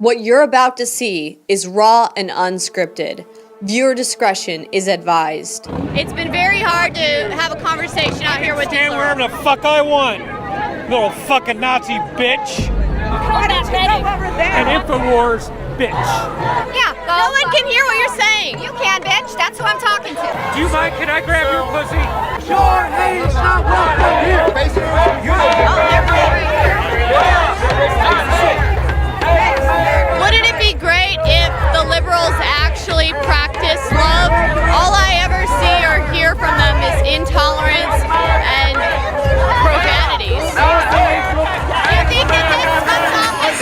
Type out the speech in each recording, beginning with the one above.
What you're about to see is raw and unscripted. Viewer discretion is advised. It's been very hard to have a conversation out here with stand wherever the fuck I want. Little fucking Nazi bitch. And InfoWars bitch. Yeah, no one can hear what you're saying. You can, bitch. That's who I'm talking to. Do you mind? Can I grab your pussy? Your name's not welcome here. Wouldn't it be great if the liberals actually practice love? All I ever see or hear from them is intolerance and profanities. Do you think that this comes off as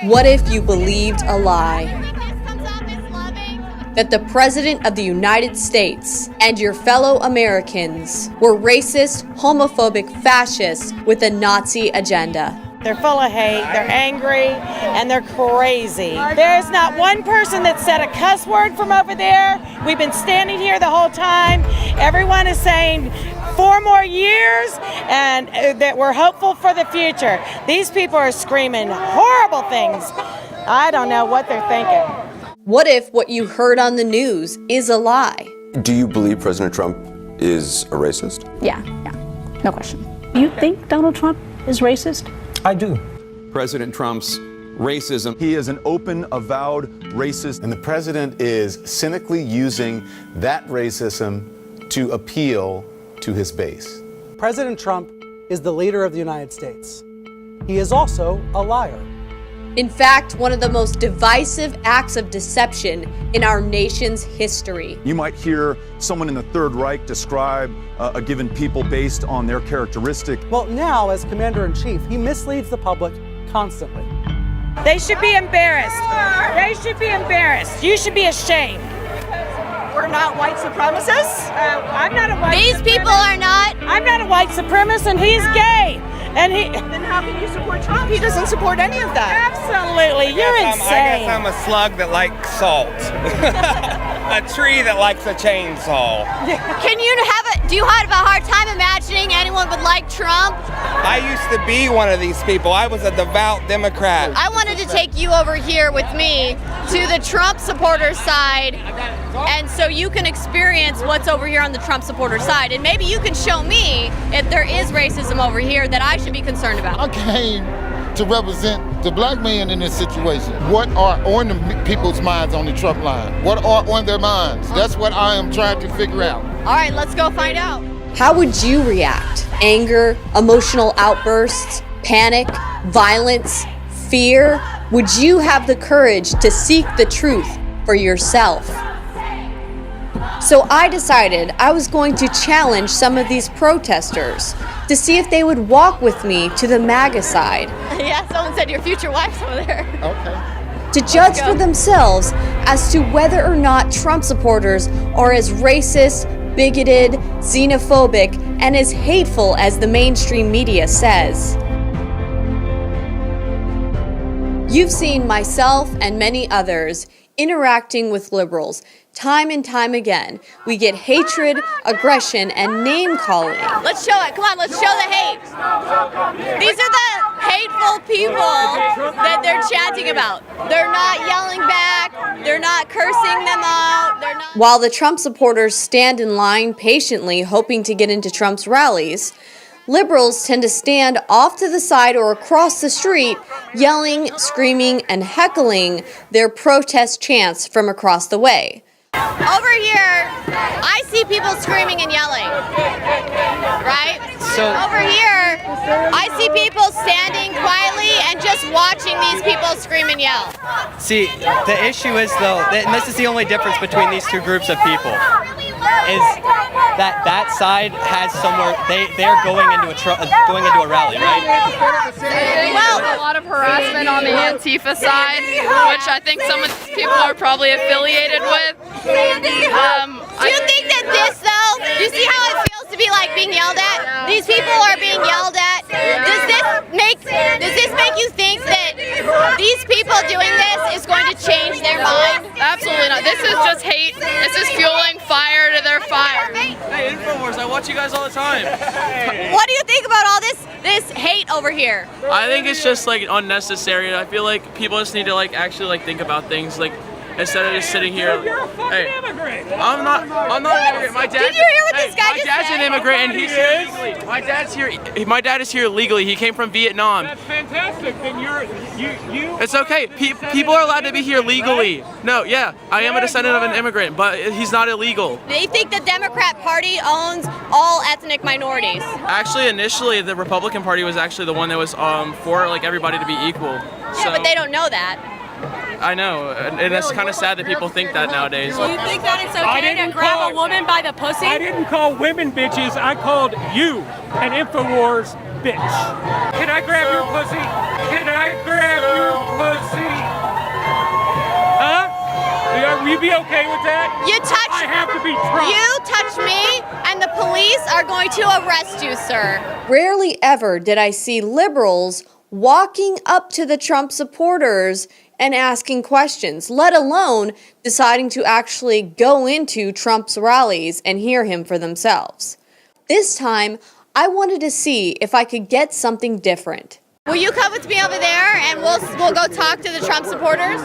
loving? What if you believed a lie? Do you think this comes off as loving? That the President of the United States and your fellow Americans were racist, homophobic fascists with a Nazi agenda. They're full of hate, they're angry, and they're crazy. There's not one person that said a cuss word from over there. We've been standing here the whole time. Everyone is saying 4 more years and that we're hopeful for the future. These people are screaming horrible things. I don't know what they're thinking. What if what you heard on the news is a lie? Do you believe President Trump is a racist? Yeah, no question. You think Donald Trump is racist? I do. President Trump's racism. He is an open, avowed racist. And the president is cynically using that racism to appeal to his base. President Trump is the leader of the United States. He is also a liar. In fact, one of the most divisive acts of deception in our nation's history. You might hear someone in the Third Reich describe a given people based on their characteristic. Well, now, as commander-in-chief, he misleads the public constantly. They should be embarrassed. They should be embarrassed. You should be ashamed. We're not white supremacists? I'm not a white These supremacist. people are not. I'm not a white supremacist, and he's gay. And Then how can you support Trump? He doesn't support any of that. Absolutely, you're I insane. guess I'm a slug that likes salt. A tree that likes a chainsaw. Do you have a hard time imagining anyone would like Trump? I used to be one of these people. I was a devout Democrat. I wanted to take you over here with me to the Trump supporter side, and so you can experience what's over here on the Trump supporter side, and maybe you can show me if there is racism over here that I should be concerned about. I came to represent the black man in this situation. What are on the people's minds on the Trump line? What are on their minds? That's what I am trying to figure out. All right, let's go find out. How would you react? Anger, emotional outbursts, panic, violence, fear? Would you have the courage to seek the truth for yourself? So I decided I was going to challenge some of these protesters to see if they would walk with me to the MAGA side. Yeah, someone said your future wife's over there. Okay. To judge for themselves as to whether or not Trump supporters are as racist, bigoted, xenophobic, and as hateful as the mainstream media says. You've seen myself and many others interacting with liberals. Time and time again, we get hatred, aggression, and name-calling. Let's show it. Come on, let's show the hate. These are the hateful people that they're chanting about. They're not yelling back. They're not cursing them out. They're not. While the Trump supporters stand in line patiently hoping to get into Trump's rallies, liberals tend to stand off to the side or across the street, yelling, screaming, and heckling their protest chants from across the way. Over here, I see people screaming and yelling, right? So over here, I see people standing quietly and just watching these people scream and yell. see, the issue is though, and this is the only difference between these two groups of people, is that side has somewhere they're going into a rally, right? Well, a lot of harassment on the Antifa side, which I think some of these people are probably affiliated with. Do you think that this, though, do you see how it feels to be like being yelled at? These people are being yelled at. Does this make you think that these people doing this is going to change their mind? Absolutely not. This is just hate. This is fueling fire to their fire. Hey, InfoWars, I watch you guys all the time. What do you think about all this hate over here? I think it's just like unnecessary. I feel like people just need to like actually like think about things like instead of just sitting here. Hey, I'm not an immigrant. My dad. Did you hear what this guy just said? My dad's an immigrant and he's here legally. My dad's here. My dad is here legally. He came from Vietnam. That's fantastic. Then you. It's okay. People are allowed to be here legally. No, yeah, I am a descendant of an immigrant, but he's not illegal. They think the Democrat Party owns all ethnic minorities. Actually, initially, the Republican Party was actually the one that was for like everybody to be equal. Yeah, but they don't know that. I know, and it's kind of sad that people think that nowadays. Do you think that it's okay to grab a woman by the pussy? I didn't call women bitches. I called you an Infowars bitch. Can I grab your pussy? Can I grab your pussy? Huh? Will you be okay with that? I have to be Trump. You touch me, and the police are going to arrest you, sir. Rarely ever did I see liberals walking up to the Trump supporters and asking questions, let alone deciding to actually go into Trump's rallies and hear him for themselves. This time, I wanted to see if I could get something different. Will you come with me over there and we'll go talk to the Trump supporters?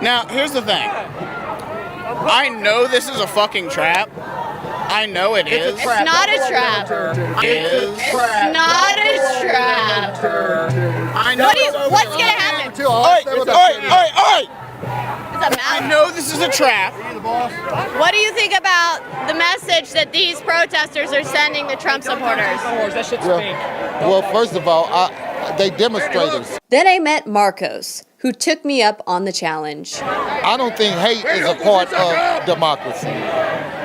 Now, here's the thing. I know this is a fucking trap. I know it is. It's not a trap. It's not a trap. I know. What's gonna happen? I know this is a trap. What do you think about the message that these protesters are sending the Trump supporters? That shit's fake. Well, first of all, they demonstrated. Then I met Marcos, who took me up on the challenge. I don't think hate is a part of democracy,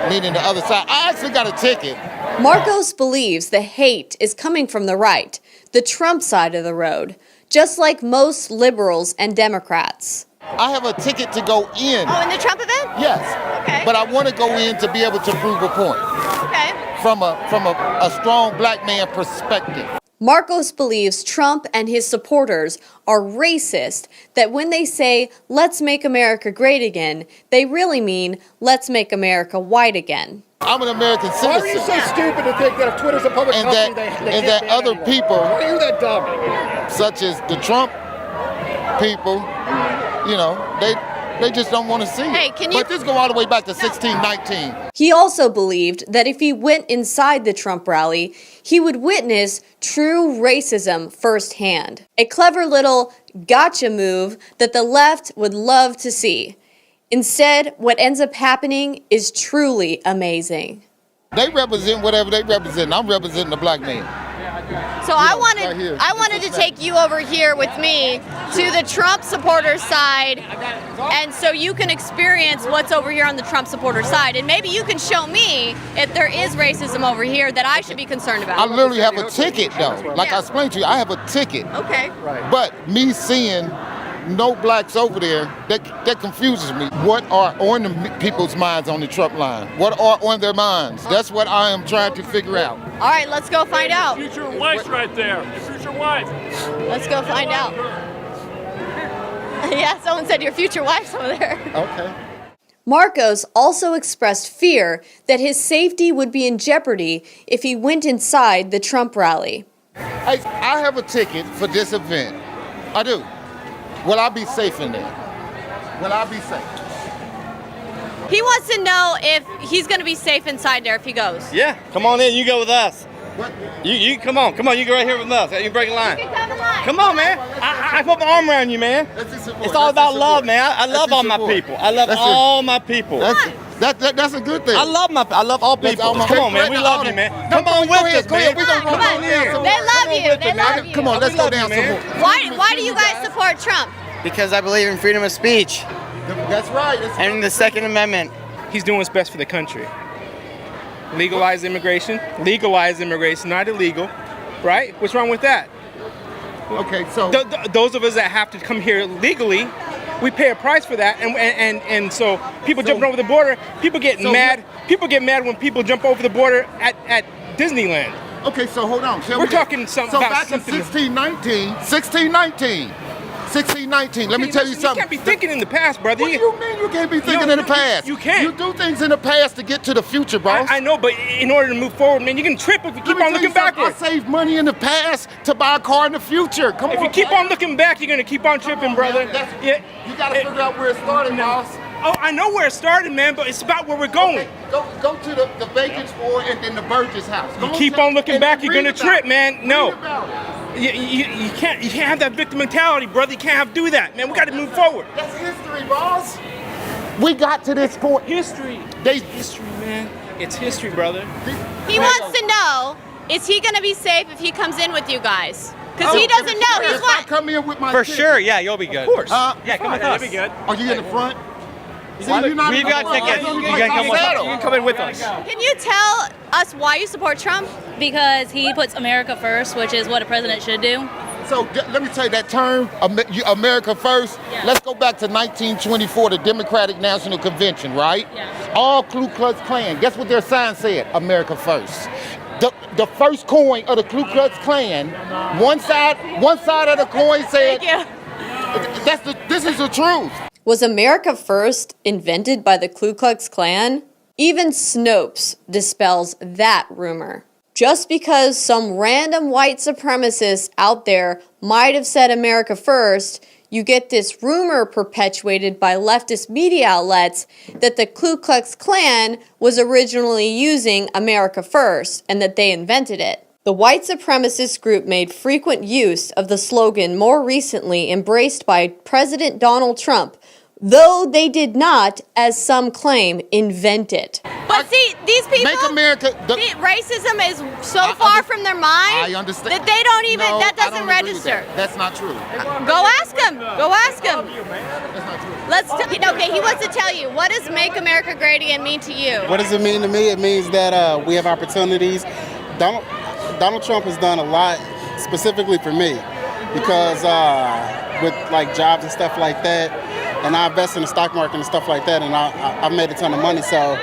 meaning the other side. I actually got a ticket. Marcos believes the hate is coming from the right, the Trump side of the road, just like most liberals and Democrats. I have a ticket to go in. Oh, in the Trump event? Yes. Okay. But I want to go in to be able to prove a point. Okay. From a strong black man perspective. Marcos believes Trump and his supporters are racist, that when they say, let's make America great again, they really mean, let's make America white again. I'm an American citizen. Why are you so stupid to think that if Twitter's a public company, and that other people, why are you that dumb? Such as the Trump people, you know, they just don't want to see it. But this go all the way back to 1619. He also believed that if he went inside the Trump rally, he would witness true racism firsthand. A clever little gotcha move that the left would love to see. Instead, what ends up happening is truly amazing. They represent whatever they represent. I'm representing the black man. So I wanted to take you over here with me to the Trump supporter side, and so you can experience what's over here on the Trump supporter side, and maybe you can show me if there is racism over here that I should be concerned about. I literally have a ticket, though. Like I explained to you, I have a ticket. Okay. But me seeing no blacks over there, that confuses me. What are on the people's minds on the Trump line? What are on their minds? That's what I am trying to figure out. All right, let's go find out. Future wife's right there. Your future wife. Let's go find out. Yeah, someone said your future wife's over there. Okay. Marcos also expressed fear that his safety would be in jeopardy if he went inside the Trump rally. Hey, I have a ticket for this event. I do. Will I be safe in there? Will I be safe? He wants to know if he's going to be safe inside there if he goes. Yeah, come on in. You go with us. What? You come on. You go right here with us. You break a line. You can come in line. Come on, man. I put my arm around you, man. It's all about love, man. I love all my people. I love all my people. That's a good thing. I love all people. Come on, man. We love you, man. Come on with us, man. Come on. They love you. They love you. Come on, let's go down some more. Why do you guys support Trump? Because I believe in freedom of speech. That's right. And the Second Amendment. He's doing what's best for the country. Legalize immigration, not illegal, right? What's wrong with that? Okay, so those of us that have to come here legally, we pay a price for that, and so people jumping over the border, people get mad. People get mad when people jump over the border at Disneyland. Okay, so hold on. We're talking so back in 1619, 1619. Let me tell you something. You can't be thinking in the past, brother. What do you mean you can't be thinking in the past? You can't. You do things in the past to get to the future, boss. I know, but in order to move forward, man, you can trip if you keep on looking backwards. I saved money in the past to buy a car in the future. Come on. If you keep on looking back, you're gonna keep on tripping, brother. You gotta figure out where it started, boss. Oh, I know where it started, man, but it's about where we're going. Okay, go to the bacon store and then the Burgess house. You keep on looking back, you're gonna trip, man. No. You can't have that victim mentality, brother. You can't do that, man. We gotta move forward. That's history, boss. We got to this point. History. History, man. It's history, brother. He wants to know, is he gonna be safe if he comes in with you guys? Because he doesn't know. He's what? I come in with my For ticket. sure, yeah, you'll be good. Of course. Yeah, come with us. You'll be good. Are you in the front? We've got tickets. You can come in with us. Can you tell us why you support Trump? Because he puts America first, which is what a president should do. So let me tell you that term, America First. Yeah. Let's go back to 1924, the Democratic National Convention, right? Yeah. All Ku Klux Klan. Guess what their sign said? America First. The first coin of the Ku Klux Klan, one side of the coin said, this is the truth. Was America First invented by the Ku Klux Klan? Even Snopes dispels that rumor. Just because some random white supremacist out there might have said America First, you get this rumor perpetuated by leftist media outlets that the Ku Klux Klan was originally using America First and that they invented it. The white supremacist group made frequent use of the slogan more recently embraced by President Donald Trump, though they did not, as some claim, invent it. But see, these people, Make America, racism is so far from their mind I understand. that they don't even, No, that I doesn't don't agree with register. that. That's not true. Go ask him. Go ask him. That's not true. Okay, he wants to tell you, what does Make America Great Again mean to you? What does it mean to me? It means that we have opportunities. Donald Trump has done a lot specifically for me because with like jobs and stuff like that, and I invest in the stock market and stuff like that, and I've made a ton of money. So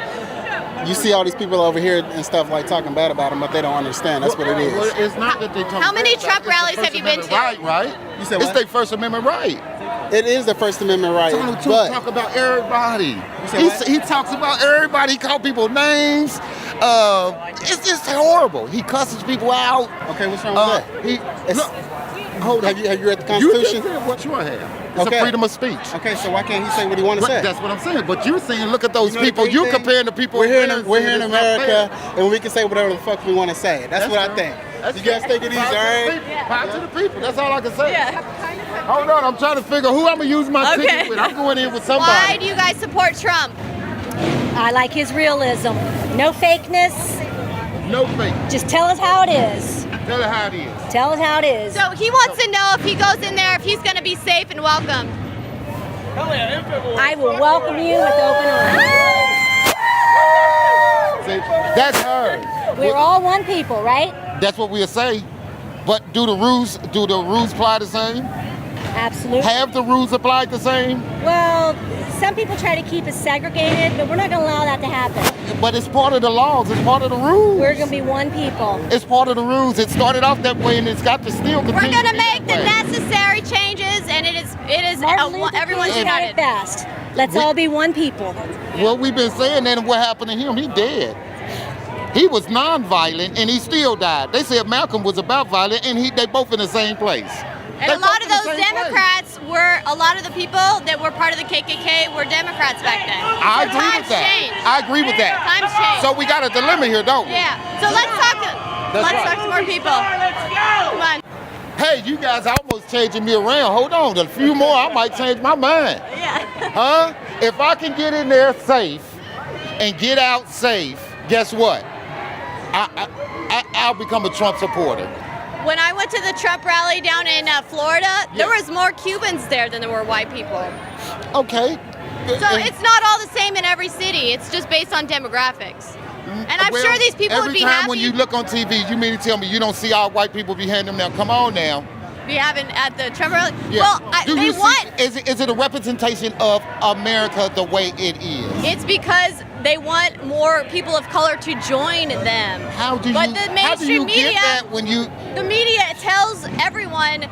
you see all these people over here and stuff like talking bad about him, but they don't understand. That's what it is. Well, it's not that they talk How many bad Trump about it. rallies It's have you the been First to? Amendment right? You said It's what? their First Amendment right. It is the First Amendment right. Donald Trump But talk about everybody. said what? He talks about everybody. He call people names. It's just horrible. He cusses people out. Okay, what's wrong with that? Look, hold on. Have you read the You Constitution? just said what you have. It's Okay. a freedom of speech. Okay, so why can't he say what he want to say? That's what I'm saying. But you're saying, look at those You know the people. great You're thing? comparing the people. We're here in saying America, it's not fair. and we can say whatever the fuck we want to say. That's what I think. You guys take it easy, all right? Power to the people. That's all I can say. Hold on. I'm trying to figure who I'm going to use my ticket with. I'm going in with somebody. Why do you guys support Trump? I like his realism. No fakeness. No fake. Just tell us how it is. Tell her how it is. Tell us how it is. So he wants to know if he goes in there, if he's going to be safe and welcome. I will welcome you with open arms. See, that's her. We're all one people, right? That's what we'll say. But do the rules apply the same? Absolutely. Have the rules applied the same? Well, some people try to keep us segregated, but we're not going to allow that to happen. But it's part of the laws. It's part of the rules. We're going to be one people. It's part of the rules. It started off that way, and it's got to still continue. We're going to be make the that way. necessary changes, and it is everyone's King said it united. best. Let's all be one people. Well, we've been saying that, and what happened to him? He dead. He was non-violent, and he still died. They said Malcolm was about violent, and they both in the same place. And a lot of those Democrats a lot of the people that were part of the KKK were Democrats back then. I agree with that. Changed. I agree with that. Times changed. So we got a dilemma here, don't we? Yeah. So let's talk to more people. Come on. Hey, you guys are almost changing me around. Hold on, a few more, I might change my mind. Yeah. Huh? If I can get in there safe and get out safe, guess what? I'll become a Trump supporter. When I went to the Trump rally down in Florida, there was more Cubans there than there were white people. Okay. So it's not all the same in every city. It's just based on demographics. And I'm sure these people would be Every time happy. when you look on TV, you mean to tell me you don't see all white people behind them now? Come on now. Be having at the Trump rally. Yeah. Well, Do they you see- want. Is it a representation of America the way it is? It's because they want more people of color to join them. How do but you? the How do mainstream you media, get that when you? the media tells everyone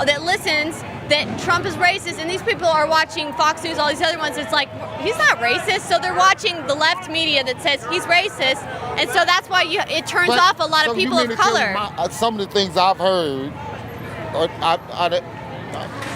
that listens that Trump is racist, and these people are watching Fox News, all these other ones, it's like, he's not racist, so they're watching the left media that says he's racist, and so that's why it turns off a lot of people of color. Some of the things I've heard,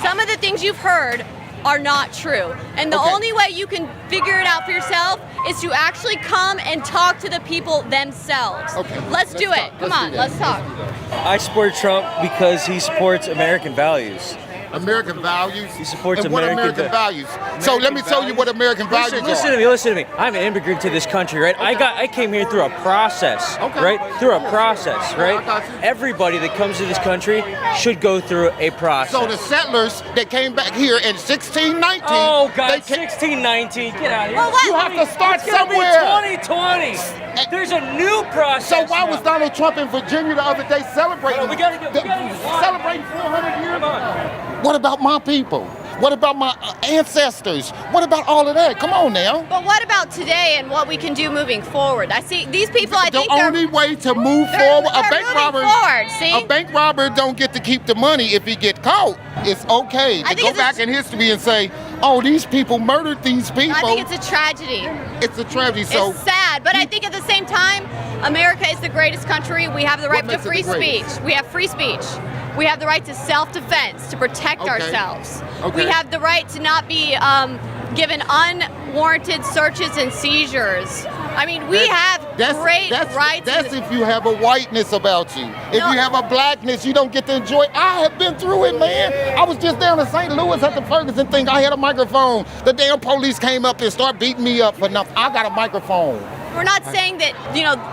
some of the things you've heard are not true. And the only way you can figure it out for yourself is to actually come and talk to the people themselves. Okay. Let's do it. Come on, let's talk. I support Trump because he supports American values. American values? He supports and what American values? So let me tell you what American values are. Listen to me. I'm an immigrant to this country, right? Okay. I came here through a process, right? Through a process, right? Everybody that comes to this country should go through a process. So the settlers that came back here in 1619. Oh God, 1619. Get out of here. Well, you have to start somewhere. It's 2020. There's a new process. So why was Donald Trump in Virginia the other day celebrating? Celebrating 400 years ago. What about my people? What about my ancestors? What about all of that? Come on now. But what about today and what we can do moving forward? I see these people. I think the only way to move forward. A bank robber don't get to keep the money if he get caught. It's okay to go back in history and say, "Oh, these people murdered these people." I think it's a tragedy. It's a tragedy. So it's sad, but I think at the same time, America is the greatest country. We have the right to free speech. We have free speech. We have the right to self-defense, to protect ourselves. We have the right to not be given unwarranted searches and seizures. I mean, we have great rights. That's if you have a whiteness about you. If you have a blackness, you don't get to enjoy it. I have been through it, man. I was just down in St. Louis at the Ferguson thing. I had a microphone. The damn police came up and started beating me up for nothing. I got a microphone. We're not saying that,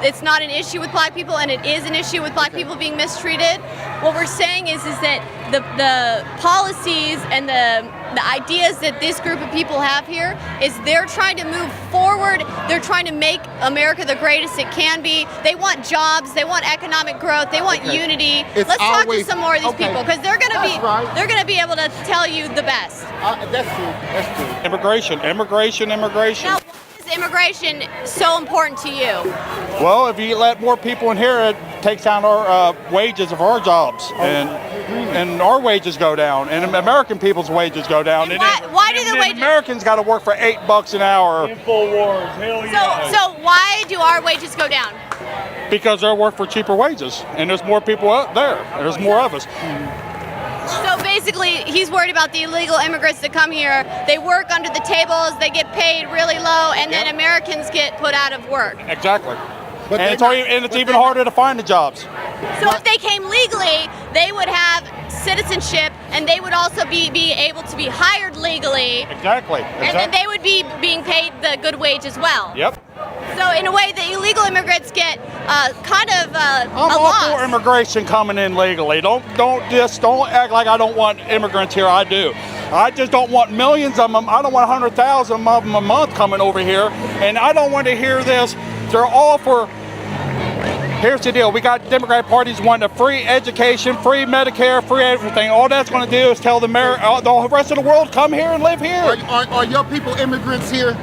it's not an issue with black people, and it is an issue with black people being mistreated. What we're saying is that the policies and the ideas that this group of people have here is they're trying to move forward. They're trying to make America the greatest it can be. They want jobs. They want economic growth. They want unity. Let's talk to some more of these people, because they're going to be able to tell you the best. That's true. Immigration. Now, is immigration so important to you? Well, if you let more people in here, it takes down our wages of our jobs, and our wages go down, and American people's wages go down. And why do the wages? Americans got to work for $8 an hour. InfoWars, hell yeah. So why do our wages go down? Because they work for cheaper wages, and there's more people out there. There's more of us. So basically, he's worried about the illegal immigrants that come here. They work under the tables, they get paid really low, and then Americans get put out of work. Exactly. And it's even harder to find the jobs. So if they came legally, they would have citizenship, and they would also be able to be hired legally. Exactly. And then they would be being paid the good wage as well. Yep. So in a way, the illegal immigrants get kind of I'm all for immigration coming in legally. Don't act like I don't want immigrants here. I do. I just don't want millions of them. I don't want 100,000 of them a month coming over here. And I don't want to hear this. They're all for. Here's the deal. We got Democrat parties wanting a free education, free Medicare, free everything. All that's going to do is tell the rest of the world, come here and live here. Are your people immigrants here?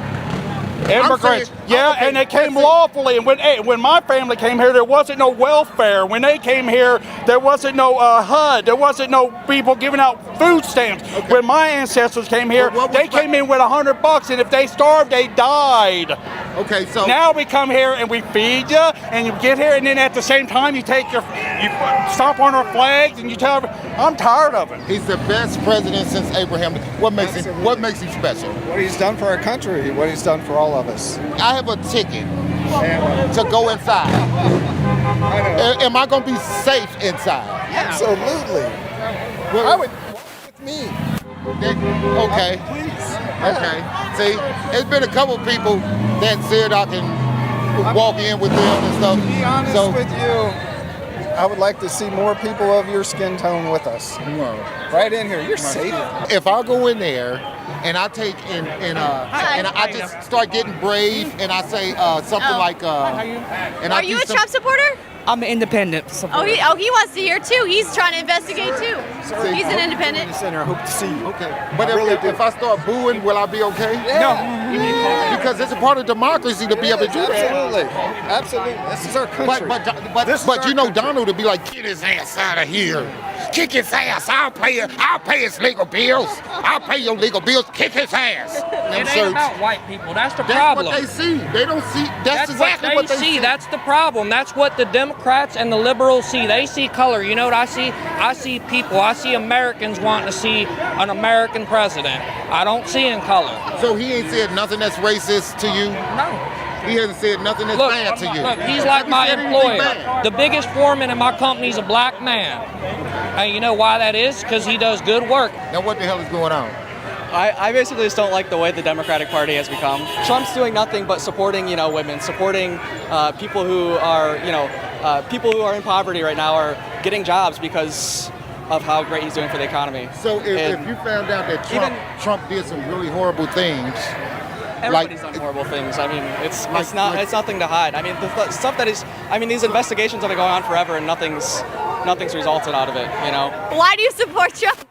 Immigrants, and they came lawfully. And when my family came here, there wasn't no welfare. When they came here, there wasn't no HUD. There wasn't no people giving out food stamps. When my ancestors came here, they came in with $100, and if they starved, they died. Okay, so now we come here and we feed you, and you get here, and then at the same time you stomp on our flags, and you tell everybody, I'm tired of it. He's the best president since Abraham. What makes him special? What he's done for our country. What he's done for all of us. I have a ticket to go inside. Am I going to be safe inside? Absolutely. I would with me. Okay. Please. Okay. See, there's been a couple of people that said I can walk in with them and stuff. To be honest with you, I would like to see more people of your skin tone with us. Right in here. You're safe. If I go in there and I take and I just start getting brave and I say something like Are you a Trump supporter? I'm an independent supporter. Oh, he wants to hear too. He's trying to investigate too. He's an independent. Center. Hope to see you. Okay. But if I start booing, will I be okay? Yeah. No. Because it's a part of democracy to be able to do that. Absolutely. This is our country. But you know Donald to be like, get his ass out of here. Kick his ass. I'll pay his legal bills. I'll pay your legal bills. Kick his ass. It ain't about white people. That's the That's problem. what they see. They don't see. That's exactly what they see. That's the problem. That's what the Democrats and the liberals see. They see color. You know what I see? I see people. I see Americans wanting to see an American president. I don't see in color. So he ain't said nothing that's racist to you? No. He hasn't said nothing that's bad to you. Look, he's like my employer. The biggest foreman in my company is a black man. And you know why that is? Because he does good work. Now what the hell is going on? I basically just don't like the way the Democratic Party has become. Trump's doing nothing but supporting, women, supporting people who are, people who are in poverty right now are getting jobs because of how great he's doing for the economy. So if you found out that Trump did some really horrible things, everybody's done horrible things. I mean, it's nothing to hide. I mean, the stuff that is, these investigations have been going on forever and nothing's resulted out of it. Why do you support Trump?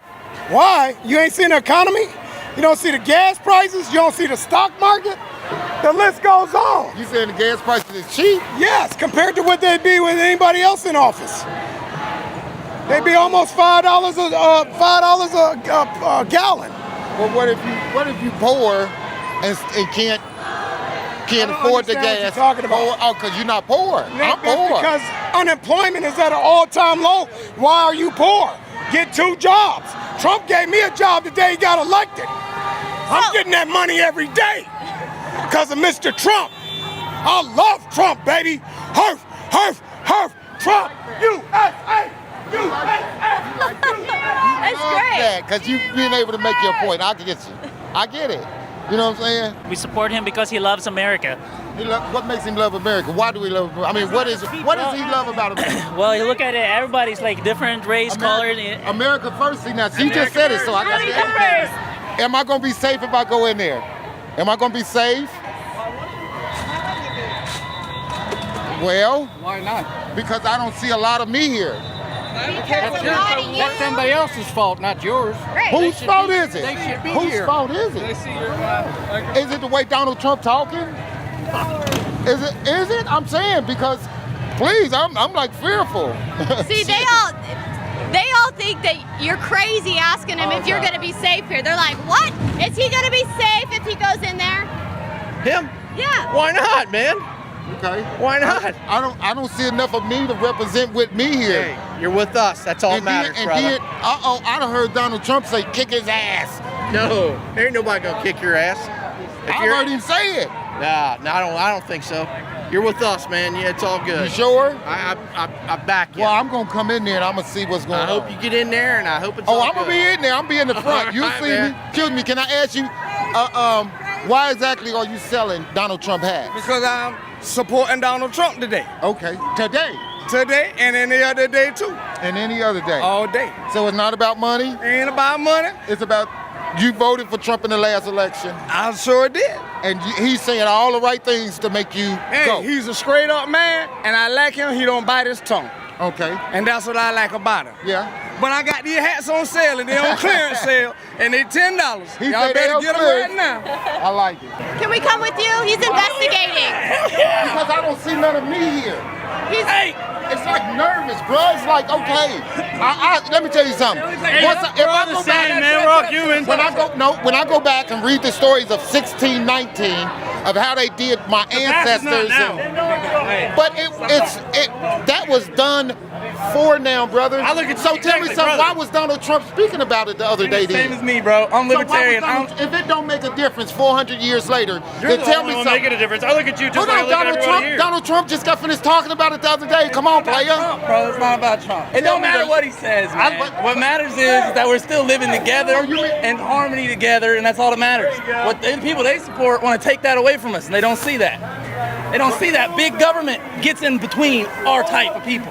Why? You ain't seen the economy? You don't see the gas prices? You don't see the stock market? The list goes on. You saying the gas prices is cheap? Yes, compared to what they'd be with anybody else in office. They'd be almost $5 a gallon. Well, what if you poor and can't afford the gas? You're talking about. Oh, because you're not poor. I'm poor. Because unemployment is at an all-time low. Why are you poor? Get 2 jobs. Trump gave me a job the day he got elected. I'm getting that money every day because of Mr. Trump. I love Trump, baby. Herf, herf, herf, Trump, USA. That's great. Because you've been able to make your point. I get you. I get it. You know what I'm saying? We support him because he loves America. What makes him love America? Why do we love America? I mean, what does he love about America? Well, you look at it, everybody's like different race, color. America first. See, now, she just said it, so I got to. Am I going to be safe if I go in there? Am I going to be safe? Well, why not? Because I don't see a lot of me here. That's somebody else's fault, not yours. Whose fault is it? They should be Whose here. fault is it? Is it the way Donald Trump talking? Is it? I'm saying because, please, I'm like fearful. See, they all think that you're crazy asking him if you're going to be safe here. They're like, what? Is he going to be safe if he goes in there? Him? Yeah. Why not, man? Okay. Why not? I don't see enough of me to represent with me here. Hey, you're with us. That's all that matters, brother. I done heard Donald Trump say, kick his ass. No, there ain't nobody gonna kick your ass. I heard him say it. Nah, I don't think so. You're with us, man. Yeah, it's all good. You sure? I back you. Well, I'm gonna come in there and I'm gonna see what's going on. I hope you get in there, and I hope it's all I'm gonna be in there. I'm be in the front. You'll see me. Excuse me. Can I ask you, why exactly are you selling Donald Trump hats? Because I'm supporting Donald Trump today. Okay. Today and any other day too. And any other day. All day. So it's not about money? Ain't about money. It's about you voted for Trump in the last election. I sure did. And he's saying all the right things to make you go. He's a straight up man, and I like him. He don't bite his tongue. Okay. And that's what I like about him. Yeah. But I got these hats on sale, and they're on clearance sale, and they're $10. Y'all better get them right now. I like it. Can we come with you? He's investigating. Because I don't see none of me here. It's like nervous, bro. It's like, okay. Let me tell you something. If I go back, man, we're all humans. When I go back and read the stories of 1619 of how they did my ancestors, but that was done for now, brother. So tell me something. Why was Donald Trump speaking about it the other day? Same as me, bro. I'm libertarian. If it don't make a difference 400 years later, You're then tell me something. Making a difference. I look at you just like I look at everybody here. Donald Trump just got finished talking about it the other day. Come on, player. Trump, bro. It's not about Trump. It don't matter what he says, man. What matters is that we're still living together in harmony together, and that's all that matters. What the people they support want to take that away from us, and they don't see that. They don't see that big government gets in between our type of people.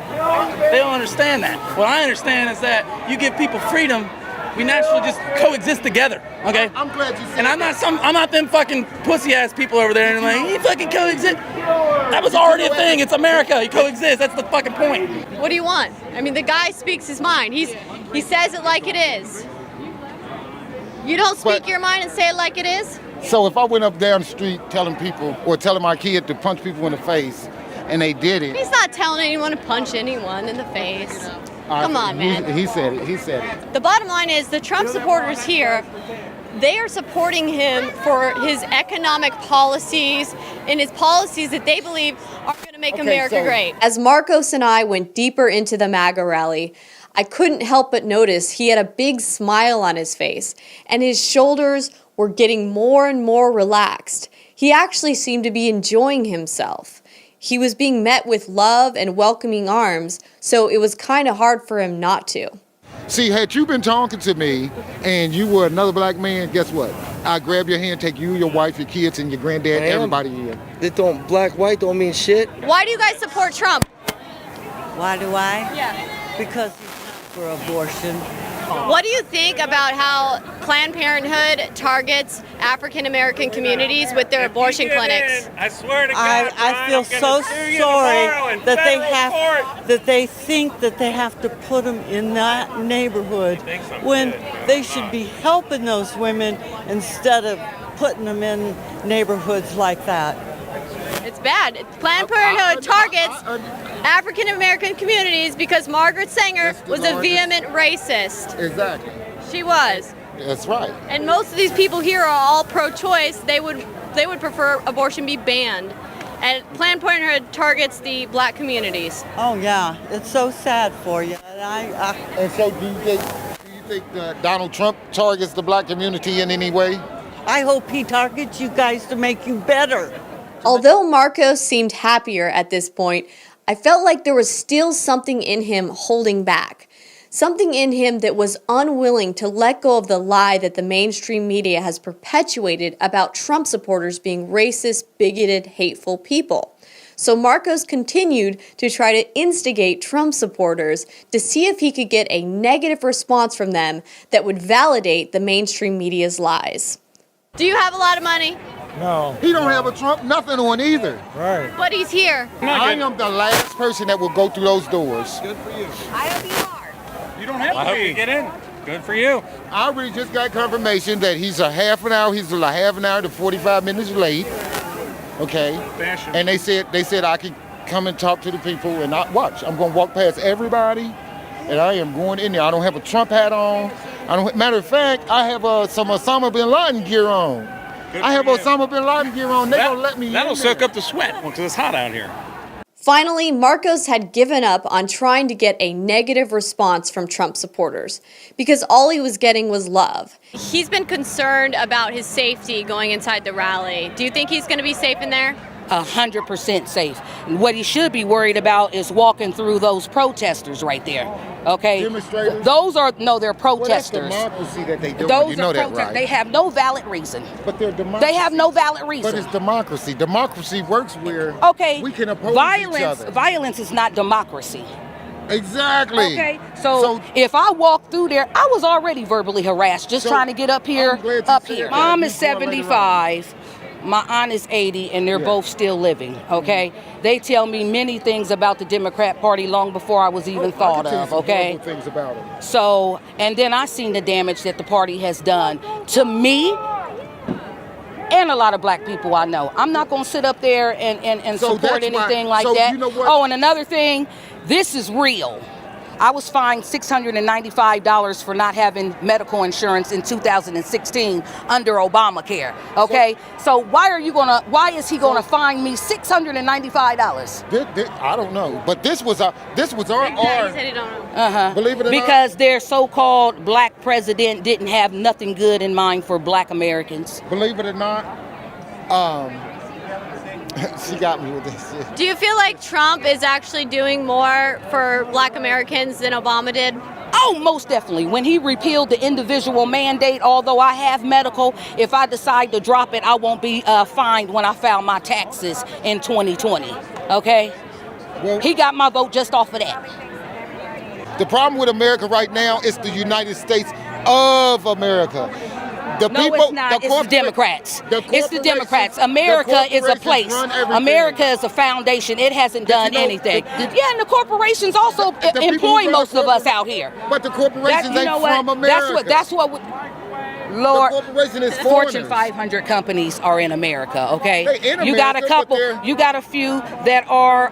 They don't understand that. What I understand is that you give people freedom, we naturally just coexist together. Okay? I'm glad you said and I'm not them fucking pussy ass people over there and like, you fucking coexist. That was already a thing. It's America. You coexist. That's the fucking point. What do you want? I mean, the guy speaks his mind. He says it like it is. You don't speak your mind and say it like it is? So if I went up down the street telling people or telling my kid to punch people in the face and they did it. He's not telling anyone to punch anyone in the face. Come on, man. He said it. He said it. The bottom line is the Trump supporters here, they are supporting him for his economic policies and his policies that they believe are going to make America great. As Marcos and I went deeper into the MAGA rally, I couldn't help but notice he had a big smile on his face, and his shoulders were getting more and more relaxed. He actually seemed to be enjoying himself. He was being met with love and welcoming arms, so it was kind of hard for him not to. See, had you been talking to me and you were another black man, guess what? I grab your hand, take you, your wife, your kids, and your granddad, everybody in. They don't, black, white don't mean shit. Why do you guys support Trump? Why do I? Yeah. Because he's not for abortion. What do you think about how Planned Parenthood targets African American communities with their abortion clinics? I swear to God, I feel so sorry that they think that they have to put them in that neighborhood when they should be helping those women instead of putting them in neighborhoods like that. It's bad. Planned Parenthood targets African American communities because Margaret Sanger was a vehement racist. Exactly. She was. That's right. And most of these people here are all pro-choice. They would prefer abortion be banned. And Planned Parenthood targets the black communities. Oh yeah, it's so sad for you. And so do you think that Donald Trump targets the black community in any way? I hope he targets you guys to make you better. Although Marcos seemed happier at this point, I felt like there was still something in him holding back. Something in him that was unwilling to let go of the lie that the mainstream media has perpetuated about Trump supporters being racist, bigoted, hateful people. So Marcos continued to try to instigate Trump supporters to see if he could get a negative response from them that would validate the mainstream media's lies. Do you have a lot of money? No. He don't have a Trump nothing on either. Right. But he's here. I am the last person that will go through those doors. Good for you. I hope you are. You don't have to. I hope you get in. Good for you. I really just got confirmation that he's a half an hour to 45 minutes late. Okay. Fashion. And they said I can come and talk to the people and not watch. I'm gonna walk past everybody and I am going in there. I don't have a Trump hat on. Matter of fact, I have some Osama bin Laden gear on. I have Osama bin Laden gear on. They're gonna let me in. That'll soak up the sweat because it's hot out here. Finally, Marcos had given up on trying to get a negative response from Trump supporters because all he was getting was love. He's been concerned about his safety going inside the rally. Do you think he's going to be safe in there? 100% safe. And what he should be worried about is walking through those protesters right there. Okay? Demonstrators? They're protesters. Well, that's democracy that they do. Those you know are that, protesters. right? They have no valid reason. But they're democracy. They have no valid reason. But it's democracy. Democracy works where we can oppose each other. Violence is not democracy. Exactly. Okay, so if I walk through there, I was already verbally harassed just trying to get up here. Mom is 75. My aunt is 80, and they're both still living, okay? They tell me many things about the Democrat Party long before I was even thought of, okay? Things about it. So, and then I seen the damage that the party has done to me and a lot of black people I know. I'm not going to sit up there and support anything like that. You know what? Oh, and another thing, this is real. I was fined $695 for not having medical insurance in 2016 under Obamacare. Okay, so why is he gonna fine me $695? I don't know, but this was our. He said he don't know. Believe it or because their so-called black president didn't have nothing good in mind for black Americans. Believe it or not, she got me with this shit. Do you feel like Trump is actually doing more for black Americans than Obama did? Oh, most definitely. When he repealed the individual mandate, although I have medical, if I decide to drop it, I won't be fined when I file my taxes in 2020. Okay? Well, he got my vote just off of that. The problem with America right now is the United States of America. It's not. It's the Democrats. It's the Democrats. America is a place. America is a foundation. It hasn't done anything. Yeah, and the corporations also employ most of us out here. But the corporations ain't from America. That's what. Lord, the corporation is Fortune 500 companies are in America. Okay, in America, you got a couple. You got a few that are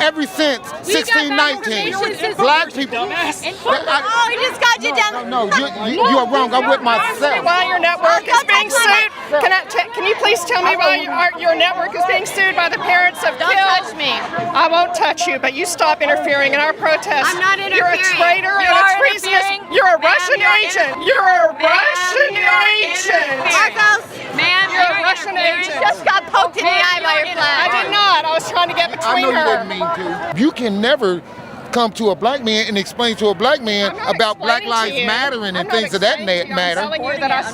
ever since 1619, black people. Oh, he just got you down. No, you are wrong. I'm with myself. Why your network is being sued? Can you please tell me why your network is being sued by the parents of Don't killed? touch me. I won't touch you, but you stop interfering in our protest. I'm not You're a interfering. traitor You and a are treasonous. interfering. You're a Ma'am, Russian you're agent. inter- You're a Ma'am, Russian agent. Marcos, ma'am, You're a Russian agent. You just got poked in the eye by your flag. I did not. I was trying to get I between know you her. didn't mean to. You can never come to a black man and explain to a black man about Black Lives Matter and things of that matter.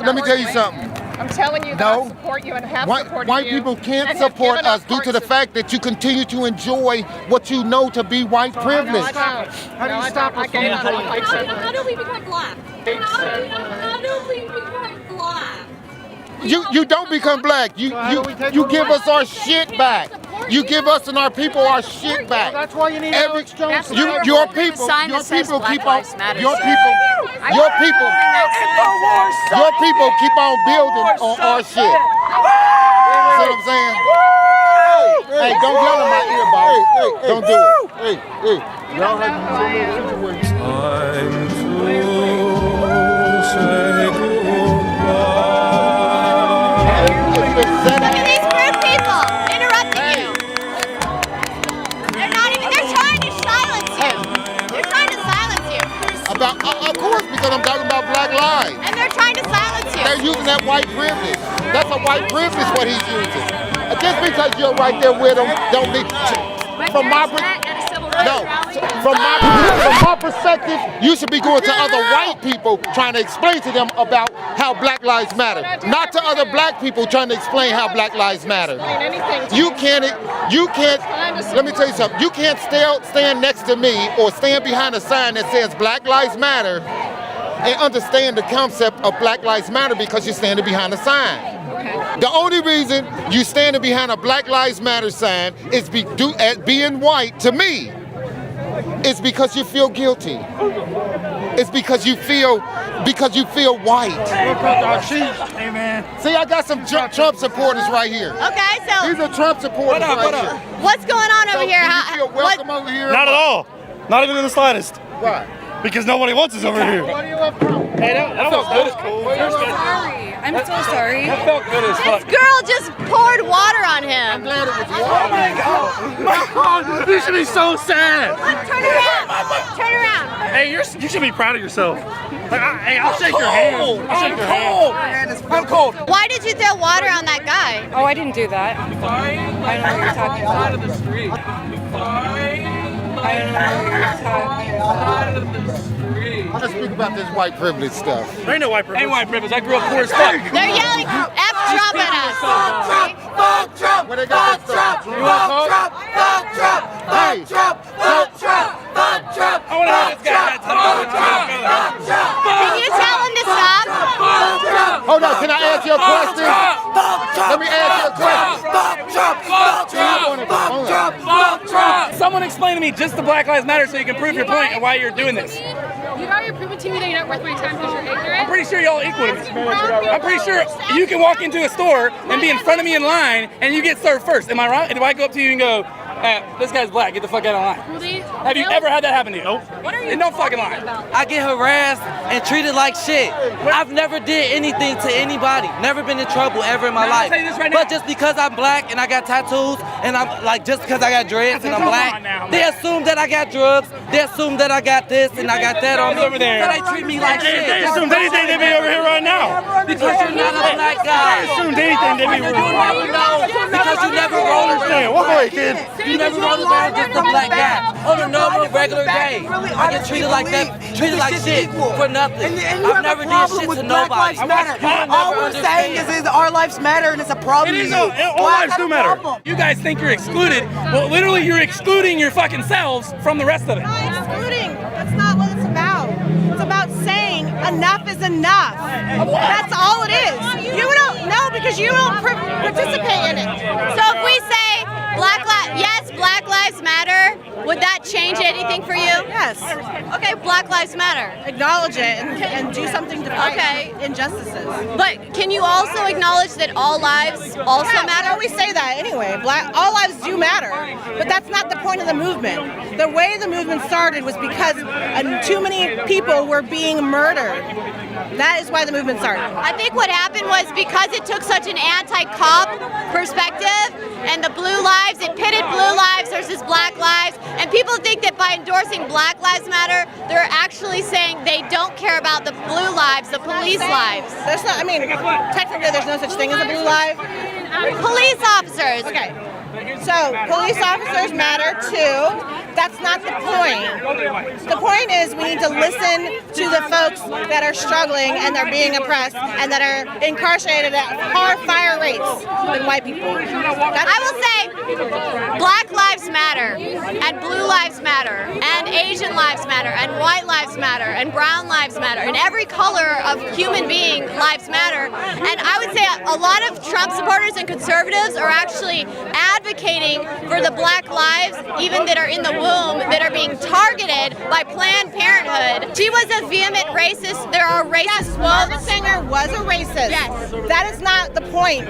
Let me tell you something. I'm telling you that I support you and have supported White you. people can't and have support given us due to the fact that you continue to enjoy what you know to be white privilege. How do you stop us from enjoying white privilege? How do we become black? How do we become black? You don't become black. You give us our shit back. You give us and our people our shit back. That's why you need Your people keep on your people keep on building on our shit. See what I'm saying? Hey, don't yell in my ear, boss. Don't do it. Hey, y'all have Look at these rude people interrupting you. They're trying to silence you. They're trying to silence you. Of course, because I'm talking about black lives. And they're trying to silence you. They're using that white privilege. That's a white privilege what he's using. Just because you're right there with him, don't mean. From my perspective, you should be going to other white people trying to explain to them about how Black Lives Matter, not to other black people trying to explain how Black Lives Matter. You can't. Let me tell you something. You can't stand next to me or stand behind a sign that says Black Lives Matter and understand the concept of Black Lives Matter because you're standing behind a sign. The only reason you standing behind a Black Lives Matter sign is being white to me. It's because you feel guilty. It's because you feel white. Hey man. See, I got some Trump supporters right here. Okay, so These are Trump supporters right here. what's going on over here? Do you feel welcome over here? Not at all. Not even in the slightest. Why? Because nobody wants us over here. Why do you love Trump? Hey, that felt good as cool. I'm so sorry. That felt good as fuck. This girl just poured water on him. I'm glad it was water. Oh my god! My god! You should be so sad. Turn around. Turn around. Hey, you should be proud of yourself. Hey, I'll shake your hand. I'll shake your hand. I'm cold. Why did you throw water on that guy? Oh, I didn't do that. I don't know what you're talking about. Of the street. I don't know what you're talking about. Let's speak about this white privilege stuff. There ain't no white privilege. Ain't white privilege. I grew up poor as fuck. They're yelling F Trump at us. Fuck Trump! Fuck Trump! Fuck Trump! Fuck Trump! Fuck Trump! Fuck Trump! Fuck Trump! I want to hear this guy. Can you tell him to stop? Hold on, can I ask you a question? Let me ask you a question. Fuck Trump! Fuck Trump! Fuck Trump! Fuck Trump! Someone explain to me just the Black Lives Matter so you can prove your point and why you're doing this. You know you're proving to me that you're not worth my time because you're ignorant? I'm pretty sure y'all equal to me. I'm pretty sure you can walk into a store and be in front of me in line and you get served first. Am I wrong? And if I go up to you and go, this guy's black, get the fuck out of line. Have you ever had that happen to you? Nope. No fucking line. I get harassed and treated like shit. I've never did anything to anybody. Never been in trouble ever in my life. But just because I'm black and I got tattoos and I'm like, just because I got dreads and I'm black, they assume that I got drugs. They assume that I got this and I got that on me. Over there. So they treat me like shit. They assumed anything they be over here right now. Because you're not a black guy. They assumed anything they be over here. Because you never roll around. Walk away, kid. You never roll around just a black guy. On a normal, regular day, I get treated like that, treated like shit for nothing. I've never did shit to nobody. All we're saying is our lives matter and it's a problem. It is. All lives do matter. You guys think you're excluded. Well, literally, you're excluding your fucking selves from the rest of it. Excluding. That's not what it's about. It's about saying enough is enough. That's all it is. You don't know because you don't participate in it. So if we say Black Lives Matter, would that change change anything for you? Yes. Okay, Black Lives Matter. Acknowledge it and do something to fight injustices. But can you also acknowledge that all lives also matter? I always say that anyway. All lives do matter, but that's not the point of the movement. The way the movement started was because too many people were being murdered. That is why the movement started. I think what happened was because it took such an anti-cop perspective and the blue lives, it pitted blue lives versus black lives, and people think that by endorsing Black Lives Matter, they're actually saying they don't care about the blue lives, the police lives. There's not, I mean, technically there's no such thing as a blue life. Police officers. Okay. So police officers matter too. That's not the point. The point is we need to listen to the folks that are struggling and they're being oppressed and that are incarcerated at far higher rates than white people. I will say Black Lives Matter and Blue Lives Matter and Asian Lives Matter and White Lives Matter and Brown Lives Matter and every color of human being lives matter. And I would say a lot of Trump supporters and conservatives are actually advocating for the black lives, even that are in the womb, that are being targeted by Planned Parenthood. She was a vehement racist. There are racist Margaret Sanger was a racist. Yes. That is not the point.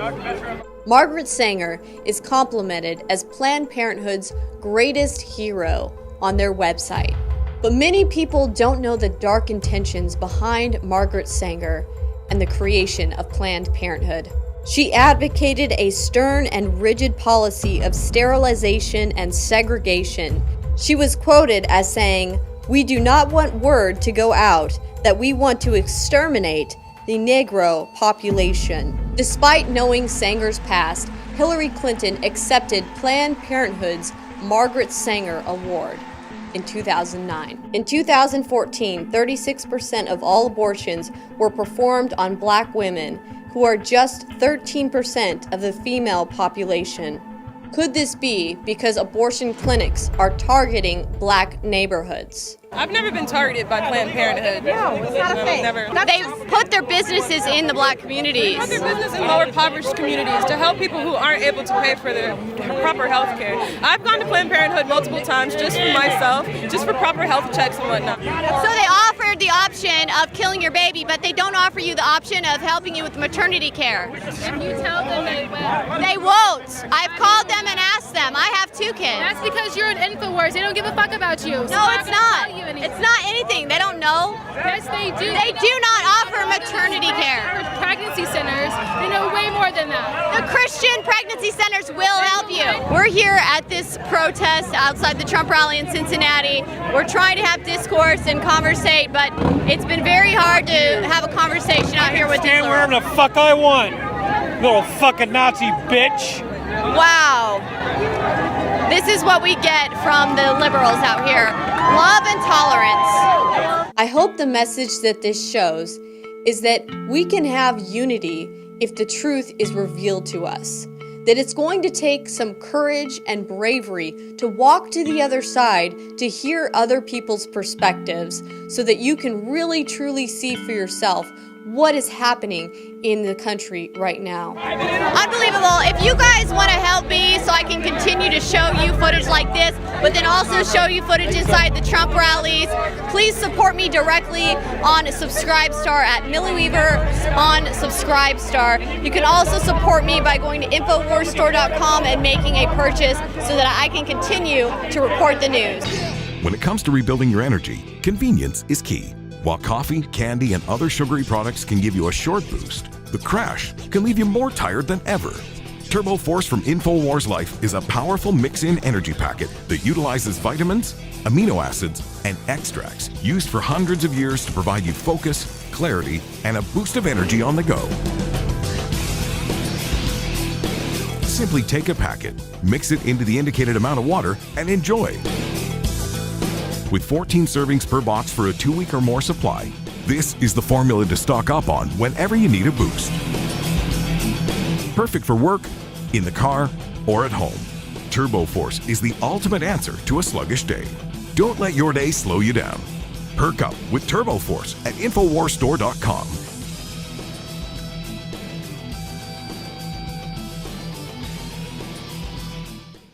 Margaret Sanger is complimented as Planned Parenthood's greatest hero on their website. But many people don't know the dark intentions behind Margaret Sanger and the creation of Planned Parenthood. She advocated a stern and rigid policy of sterilization and segregation. She was quoted as saying, "We do not want word to go out that we want to exterminate the Negro population." Despite knowing Sanger's past, Hillary Clinton accepted Planned Parenthood's Margaret Sanger Award in 2009. In 2014, 36% of all abortions were performed on black women, who are just 13% of the female population. Could this be because abortion clinics are targeting black neighborhoods? I've never been targeted by Planned Parenthood. No, it's not a thing. Never. They put their businesses in the black communities. They put their business in lower impoverished communities to help people who aren't able to pay for their proper health care. I've gone to Planned Parenthood multiple times just for myself, just for proper health checks and whatnot. So they offered the option of killing your baby, but they don't offer you the option of helping you with maternity care. If you tell them they will. They won't. I've called them and asked them. I have 2 kids. That's because you're an InfoWars. They don't give a fuck about you. No, it's not. It's not anything. They don't know. Yes, they do. They do not offer maternity care. Pregnancy centers, they know way more than that. The Christian pregnancy centers will help you. We're here at this protest outside the Trump rally in Cincinnati. We're trying to have discourse and conversate, but it's been very hard to have a conversation out here with Stand these wherever the fuck I want, little fucking Nazi bitch. Wow. This is what we get from the liberals out here. Love and tolerance. I hope the message that this shows is that we can have unity if the truth is revealed to us. That it's going to take some courage and bravery to walk to the other side, to hear other people's perspectives, so that you can really truly see for yourself what is happening in the country right now. Unbelievable. If you guys want to help me so I can continue to show you footage like this, but then also show you footage inside the Trump rallies, please support me directly on Subscribestar at Millie Weaver on Subscribestar. You can also support me by going to InfoWarsStore.com and making a purchase so that I can continue to report the news. When it comes to rebuilding your energy, convenience is key. While coffee, candy, and other sugary products can give you a short boost, the crash can leave you more tired than ever. Turbo Force from InfoWars Life is a powerful mix-in energy packet that utilizes vitamins, amino acids, and extracts used for hundreds of years to provide you focus, clarity, and a boost of energy on the go. Simply take a packet, mix it into the indicated amount of water, and enjoy. With 14 servings per box for a 2-week or more supply, this is the formula to stock up on whenever you need a boost. Perfect for work, in the car, or at home. Turbo Force is the ultimate answer to a sluggish day. Don't let your day slow you down. Perk up with Turbo Force at InfoWarsStore.com